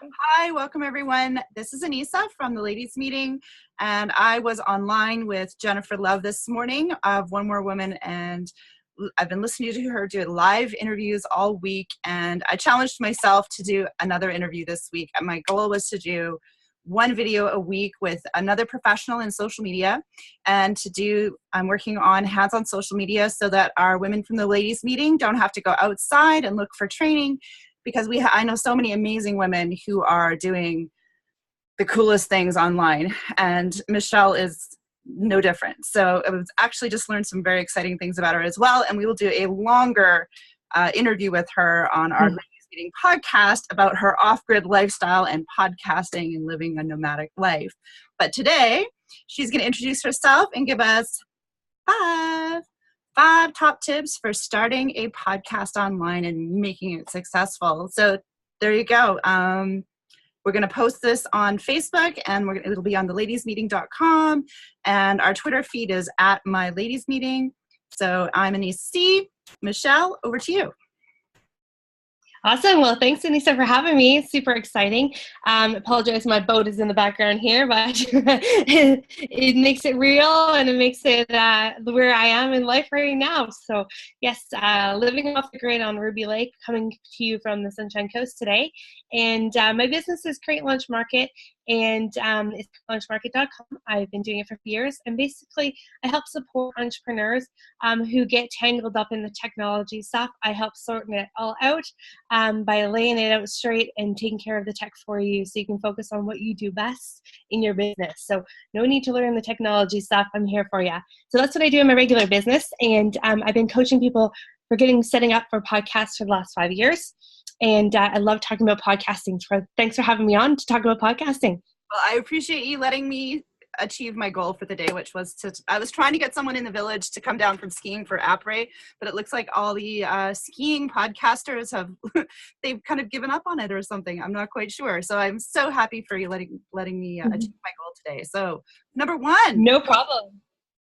Hi, welcome everyone. This is Anissa from the Ladies Meeting, and I was online with Jennifer Love this morning of One More Woman, and I've been listening to her do live interviews all week, and I challenged myself to do another interview this week. And my goal was to do one video a week with another professional in social media, and I'm working on hands-on social media so that our women from the Ladies Meeting don't have to go outside and look for training, because I know so many amazing women who are doing the coolest things online, and Michelle is no different. So I was actually just learned some very exciting things about her as well, and we will do a longer interview with her on our Ladies Meeting podcast about her off-grid lifestyle and podcasting and living a nomadic life. But today, she's going to introduce herself and give us five top tips for starting a podcast online and making it successful. So there you go. We're going to post this on Facebook, and it'll be on theladiesmeeting.com, and our Twitter feed is @myladiesmeeting. So I'm Anissa C. Michelle, over to you. Awesome. Well, thanks, Anissa, for having me. It's super exciting. Apologize, my boat is in the background here, but it makes it real, and it makes it where I am in life right now. So yes, living off the grid on Ruby Lake, coming to you from the Sunshine Coast today. And my business is Create Launch Market, and it's launchmarket.com. I've been doing it for years, and basically I help support entrepreneurs who get tangled up in the technology stuff. I help sort it all out by laying it out straight and taking care of the tech for you, so you can focus on what you do best in your business. So no need to learn the technology stuff. I'm here for you. So that's what I do in my regular business, and I've been coaching people for setting up for podcasts for the last 5 years. And I love talking about podcasting. Thanks for having me on to talk about podcasting. Well, I appreciate you letting me achieve my goal for the day, which was I was trying to get someone in the village to come down from skiing for Après, but it looks like all the skiing podcasters they've kind of given up on it or something. I'm not quite sure. So I'm so happy for you letting me achieve my goal today. So number one. No problem.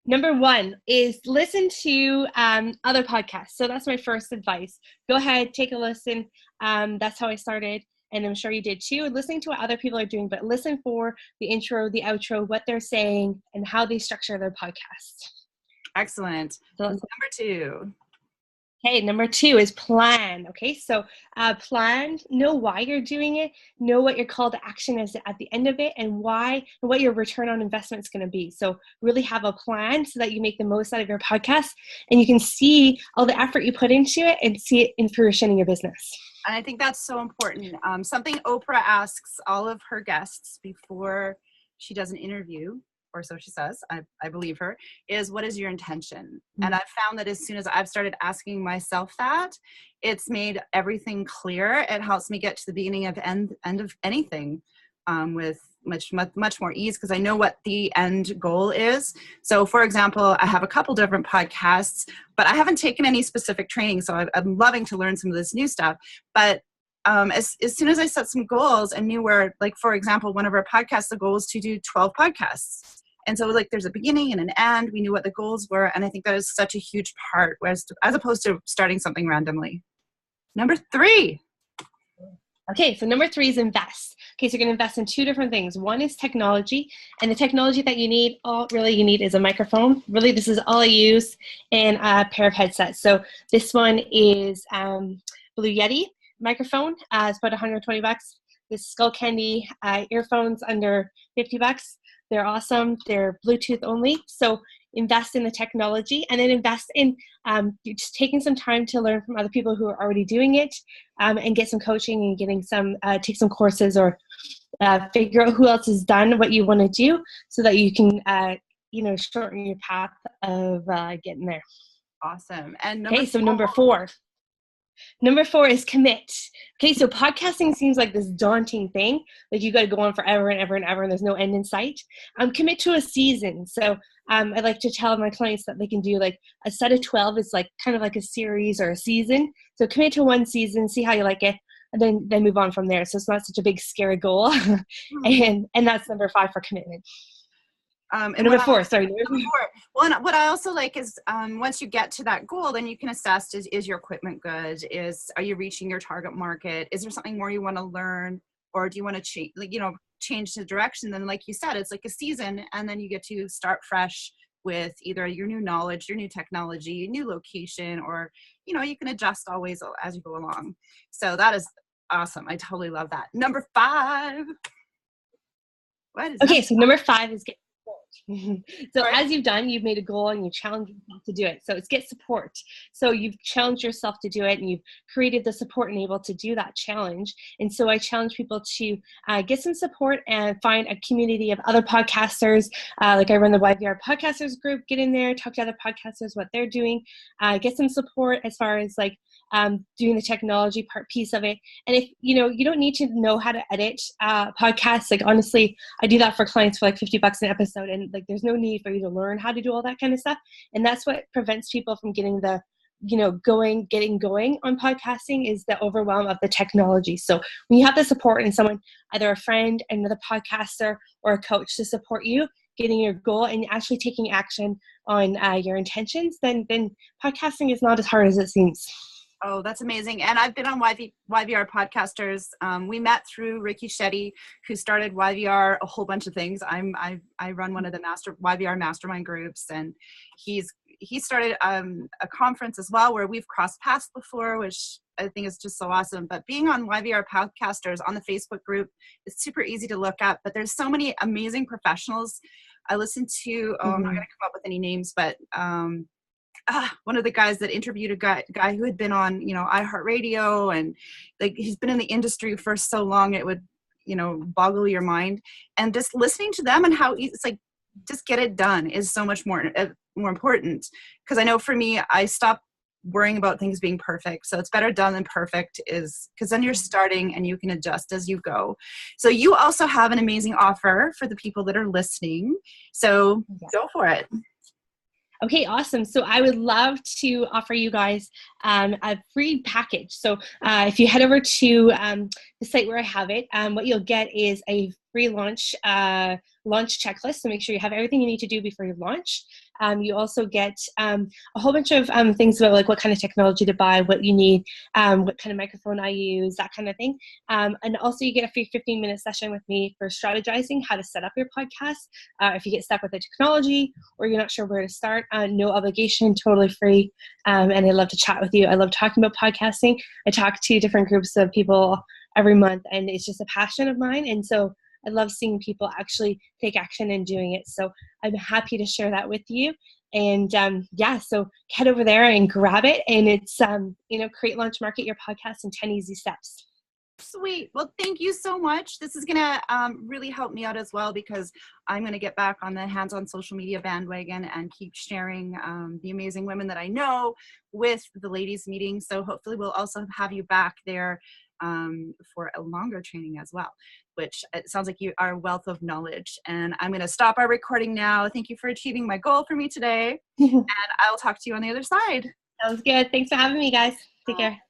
Number one is listen to other podcasts. So that's my first advice. Go ahead, take a listen. That's how I started, and I'm sure you did too. Listening to what other people are doing, but listen for the intro, the outro, what they're saying, and how they structure their podcast. Excellent. So number two. Okay, number two is plan. Okay, so plan, know why you're doing it, know what your call to action is at the end of it, and what your return on investment is going to be. So really have a plan so that you make the most out of your podcast, and you can see all the effort you put into it and see it in fruition in your business. And I think that's so important. Something Oprah asks all of her guests before she does an interview, or so she says, I believe her, is what is your intention? Mm-hmm. And I've found that as soon as I've started asking myself that, it's made everything clear. It helps me get to the beginning of end of anything with much more ease, because I know what the end goal is. So for example, I have a couple different podcasts, but I haven't taken any specific training. So I'm loving to learn some of this new stuff. But as soon as I set some goals and knew where, like, for example, one of our podcasts, the goal is to do 12 podcasts. And so like there's a beginning and an end. We knew what the goals were. And I think that is such a huge part, as opposed to starting something randomly. Number three. Okay, so number three is invest. Okay, so you're going to invest in two different things. One is technology, and the technology that you need, all really you need is a microphone. Really, this is all I use, and a pair of headsets. So this one is Blue Yeti microphone. It's about $120. This Skullcandy earphones under $50. They're awesome. They're Bluetooth only. So invest in the technology, and then invest in just taking some time to learn from other people who are already doing it, and get some coaching and getting take some courses, or figure out who else has done what you want to do, so that you can shorten your path of getting there. Awesome. And number four. Number four is commit. Okay, so podcasting seems like this daunting thing. Like you got to go on forever and ever and ever, and there's no end in sight. Commit to a season. So I like to tell my clients that they can do like a set of 12 is like kind of like a series or a season. So commit to one season, see how you like it, and then move on from there. So it's not such a big scary goal. and that's number five for commitment. Number four. Well, and what I also like is once you get to that goal, then you can assess, is your equipment good? Are you reaching your target market? Is there something more you want to learn? or do you want to change, like, change the direction? Then, like you said, it's like a season, and then you get to start fresh with either your new knowledge, your new technology, new location, or, you can adjust always as you go along. So that is awesome. I totally love that. Number 5. What is Okay, so number 5 is get support. So Right. as you've made a goal and you challenge yourself to do it. So it's get support. So you've challenged yourself to do it, and you've created the support and able to do that challenge. And so I challenge people to get some support and find a community of other podcasters. Like I run the YVR podcasters group. Get in there, talk to other podcasters, what they're doing. Get some support as far as like doing the technology piece of it. And if you don't need to know how to edit podcasts. Like honestly, I do that for clients for like $50 an episode, and like there's no need for you to learn how to do all that kind of stuff. And that's what prevents people from getting the getting going on podcasting, is the overwhelm of the technology. So when you have the support and someone, either a friend, another podcaster, or a coach to support you getting your goal and actually taking action on your intentions, then podcasting is not as hard as it seems. Oh, that's amazing. And I've been on YVR Podcasters. We met through Ricky Shetty, who started YVR, a whole bunch of things. I run one of the YVR mastermind groups, and he started a conference as well where we've crossed paths before, which I think is just so awesome. But being on YVR Podcasters on the Facebook group, it's super easy to look up, but there's so many amazing professionals. I listen to, I'm not going to come up with any names, but one of the guys that interviewed a guy who had been on, iHeartRadio, and like he's been in the industry for so long, it would, boggle your mind. And just listening to them and how it's like, just get it done is so much more important. Because I know for me, I stopped worrying about things being perfect. So it's better done than perfect, is because then you're starting and you can adjust as you go. So you also have an amazing offer for the people that are listening. So go for it. Okay, awesome. So I would love to offer you guys a free package. So if you head over to the site where I have it, what you'll get is a free launch checklist. So make sure you have everything you need to do before you launch. You also get a whole bunch of things about like what kind of technology to buy, what you need, what kind of microphone I use, that kind of thing. And also you get a free 15-minute session with me for strategizing how to set up your podcast. If you get stuck with the technology or you're not sure where to start, no obligation, totally free. And I love to chat with you. I love talking about podcasting. I talk to different groups of people every month, and it's just a passion of mine. And so I love seeing people actually take action and doing it. So I'm happy to share that with you. And so head over there and grab it. And it's, create, launch, market your podcast in 10 easy steps. Sweet. Well, thank you so much. This is going to really help me out as well, because I'm going to get back on the hands-on social media bandwagon and keep sharing the amazing women that I know with the ladies meeting. So hopefully we'll also have you back there for a longer training as well, which it sounds like you are a wealth of knowledge. And I'm going to stop our recording now. Thank you for achieving my goal for me today. And I'll talk to you on the other side. Sounds good. Thanks for having me, guys. Take care.